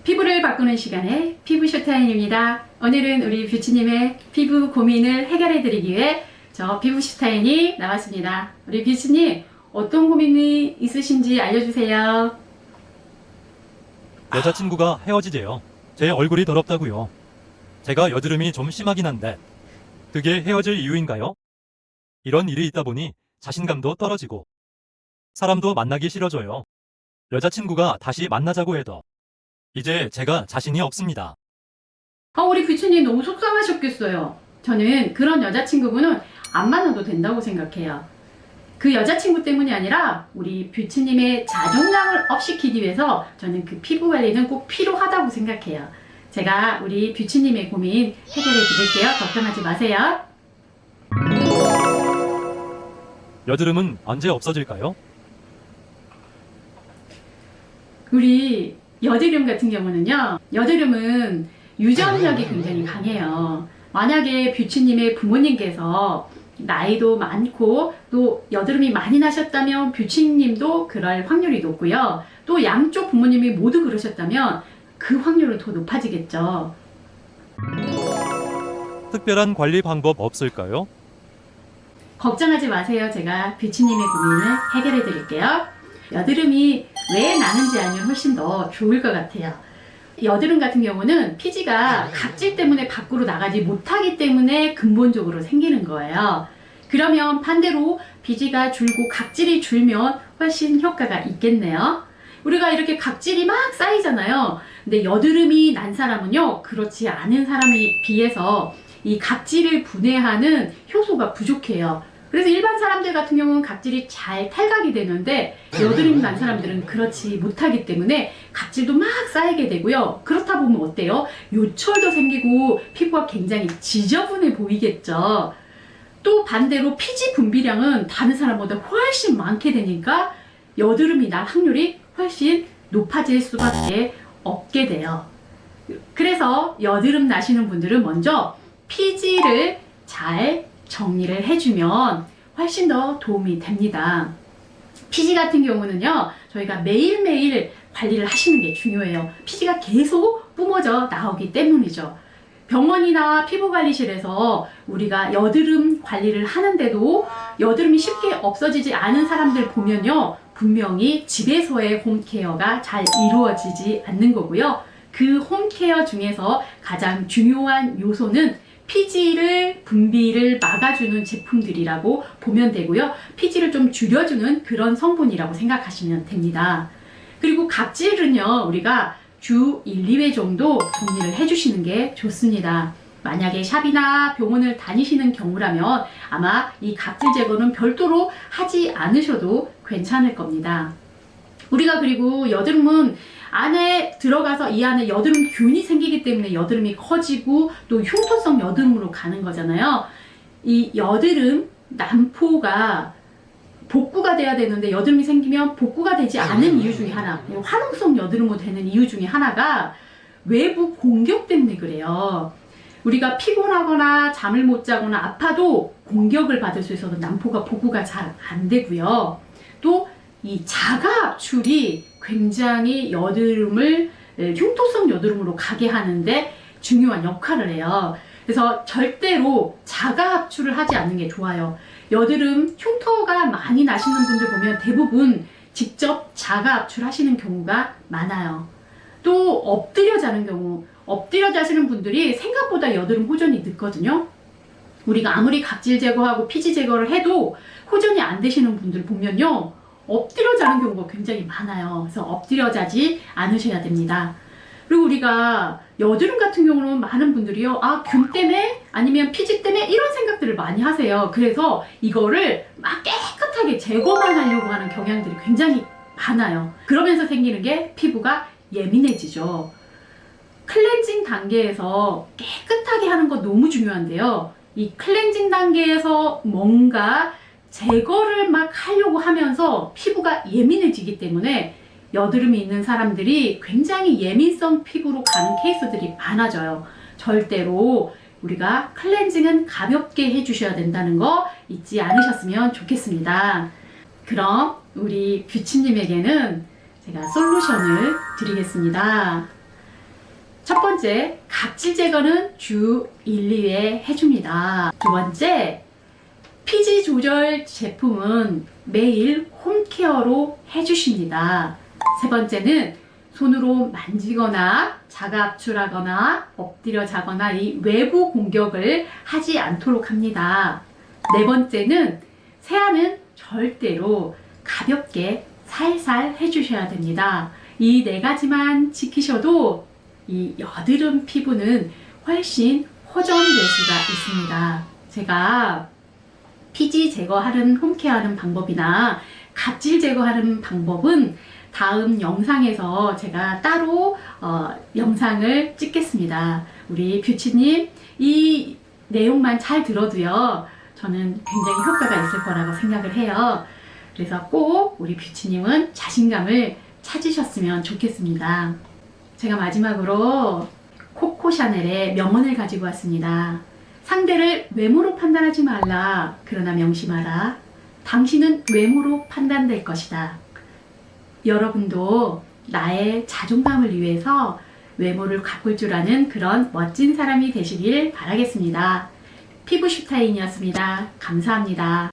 피부를 바꾸는 시간에 피부 쇼타인입니다. 오늘은 우리 뷰치님의 피부 고민을 해결해 드리기 위해 저 피부 쇼타인이 나왔습니다. 우리 뷰치님, 어떤 고민이 있으신지 알려주세요. 여자친구가 헤어지재요. 제 얼굴이 더럽다고요. 제가 여드름이 좀 심하긴 한데 그게 헤어질 이유인가요? 이런 일이 있다 보니 자신감도 떨어지고 사람도 만나기 싫어져요. 여자친구가 다시 만나자고 해도 이제 제가 자신이 없습니다. 우리 뷰치님 너무 속상하셨겠어요. 저는 그런 여자친구분은 안 만나도 된다고 생각해요. 그 여자친구 때문이 아니라 우리 뷰치님의 자존감을 업시키기 위해서 저는 그 피부 관리는 꼭 필요하다고 생각해요. 제가 우리 뷰치님의 고민 해결해 드릴게요. 걱정하지 마세요. 여드름은 언제 없어질까요? 우리 여드름 같은 경우는요, 여드름은 유전력이 굉장히 강해요. 만약에 뷰치님의 부모님께서 나이도 많고 또 여드름이 많이 나셨다면 뷰치님도 그럴 확률이 높고요. 또 양쪽 부모님이 모두 그러셨다면 그 확률은 더 높아지겠죠. 특별한 관리 방법 없을까요? 걱정하지 마세요. 제가 뷰치님의 고민을 해결해 드릴게요. 여드름이 왜 나는지 알면 훨씬 더 좋을 것 같아요. 여드름 같은 경우는 피지가 각질 때문에 밖으로 나가지 못하기 때문에 근본적으로 생기는 거예요. 그러면 반대로 피지가 줄고 각질이 줄면 훨씬 효과가 있겠네요. 우리가 이렇게 각질이 막 쌓이잖아요. 근데 여드름이 난 사람은요, 그렇지 않은 사람에 비해서 이 각질을 분해하는 효소가 부족해요. 그래서 일반 사람들 같은 경우는 각질이 잘 탈각이 되는데 여드름 난 사람들은 그렇지 못하기 때문에 각질도 막 쌓이게 되고요. 그렇다 보면 어때요? 요철도 생기고 피부가 굉장히 지저분해 보이겠죠. 또 반대로 피지 분비량은 다른 사람보다 훨씬 많게 되니까 여드름이 날 확률이 훨씬 높아질 수밖에 없게 돼요. 그래서 여드름 나시는 분들은 먼저 피지를 잘 정리를 해주면 훨씬 더 도움이 됩니다. 피지 같은 경우는요, 저희가 매일매일 관리를 하시는 게 중요해요. 피지가 계속 뿜어져 나오기 때문이죠. 병원이나 피부관리실에서 우리가 여드름 관리를 하는데도 여드름이 쉽게 없어지지 않은 사람들 보면요, 분명히 집에서의 홈케어가 잘 이루어지지 않는 거고요. 그 홈케어 중에서 가장 중요한 요소는 피지를 분비를 막아주는 제품들이라고 보면 되고요. 피지를 좀 줄여주는 그런 성분이라고 생각하시면 됩니다. 그리고 각질은요, 우리가 주 1, 2회 정도 정리를 해주시는 게 좋습니다. 만약에 샵이나 병원을 다니시는 경우라면 아마 이 각질 제거는 별도로 하지 않으셔도 괜찮을 겁니다. 우리가 그리고 여드름은 안에 들어가서 이 안에 여드름균이 생기기 때문에 여드름이 커지고 또 흉터성 여드름으로 가는 거잖아요. 이 여드름 난포가 복구가 돼야 되는데 여드름이 생기면 복구가 되지 않은 이유 중에 하나, 화농성 여드름으로 되는 이유 중에 하나가 외부 공격 때문에 그래요. 우리가 피곤하거나 잠을 못 자거나 아파도 공격을 받을 수 있어서 난포가 복구가 잘 안 되고요. 또 이 자가 압출이 굉장히 여드름을 흉터성 여드름으로 가게 하는데 중요한 역할을 해요. 그래서 절대로 자가 압출을 하지 않는 게 좋아요. 여드름 흉터가 많이 나시는 분들 보면 대부분 직접 자가 압출하시는 경우가 많아요. 또 엎드려 자는 경우, 엎드려 자시는 분들이 생각보다 여드름 호전이 늦거든요. 우리가 아무리 각질 제거하고 피지 제거를 해도 호전이 안 되시는 분들 보면요, 엎드려 자는 경우가 굉장히 많아요. 그래서 엎드려 자지 않으셔야 됩니다. 그리고 우리가 여드름 같은 경우는 많은 분들이요, 균 때문에 아니면 피지 때문에 이런 생각들을 많이 하세요. 그래서 이거를 막 깨끗하게 제거만 하려고 하는 경향들이 굉장히 많아요. 그러면서 생기는 게 피부가 예민해지죠. 클렌징 단계에서 깨끗하게 하는 거 너무 중요한데요. 이 클렌징 단계에서 뭔가 제거를 막 하려고 하면서 피부가 예민해지기 때문에 여드름이 있는 사람들이 굉장히 예민성 피부로 가는 케이스들이 많아져요. 절대로 우리가 클렌징은 가볍게 해주셔야 된다는 거 잊지 않으셨으면 좋겠습니다. 그럼 우리 뷰치님에게는 제가 솔루션을 드리겠습니다. 첫 번째, 각질 제거는 주 1, 2회 해줍니다. 두 번째, 피지 조절 제품은 매일 홈케어로 해주십니다. 세 번째는 손으로 만지거나 자가 압출하거나 엎드려 자거나 이 외부 공격을 하지 않도록 합니다. 네 번째는 세안은 절대로 가볍게 살살 해주셔야 됩니다. 이 네 가지만 지키셔도 이 여드름 피부는 훨씬 호전될 수가 있습니다. 제가 피지 제거하는 홈케어하는 방법이나 각질 제거하는 방법은 다음 영상에서 제가 따로 영상을 찍겠습니다. 우리 뷰치님 이 내용만 잘 들어도요, 저는 굉장히 효과가 있을 거라고 생각을 해요. 그래서 꼭 우리 뷰치님은 자신감을 찾으셨으면 좋겠습니다. 제가 마지막으로 코코 샤넬의 명언을 가지고 왔습니다. 상대를 외모로 판단하지 말라. 그러나 명심하라. 당신은 외모로 판단될 것이다. 여러분도 나의 자존감을 위해서 외모를 가꿀 줄 아는 그런 멋진 사람이 되시길 바라겠습니다. 피부슈타인이었습니다. 감사합니다.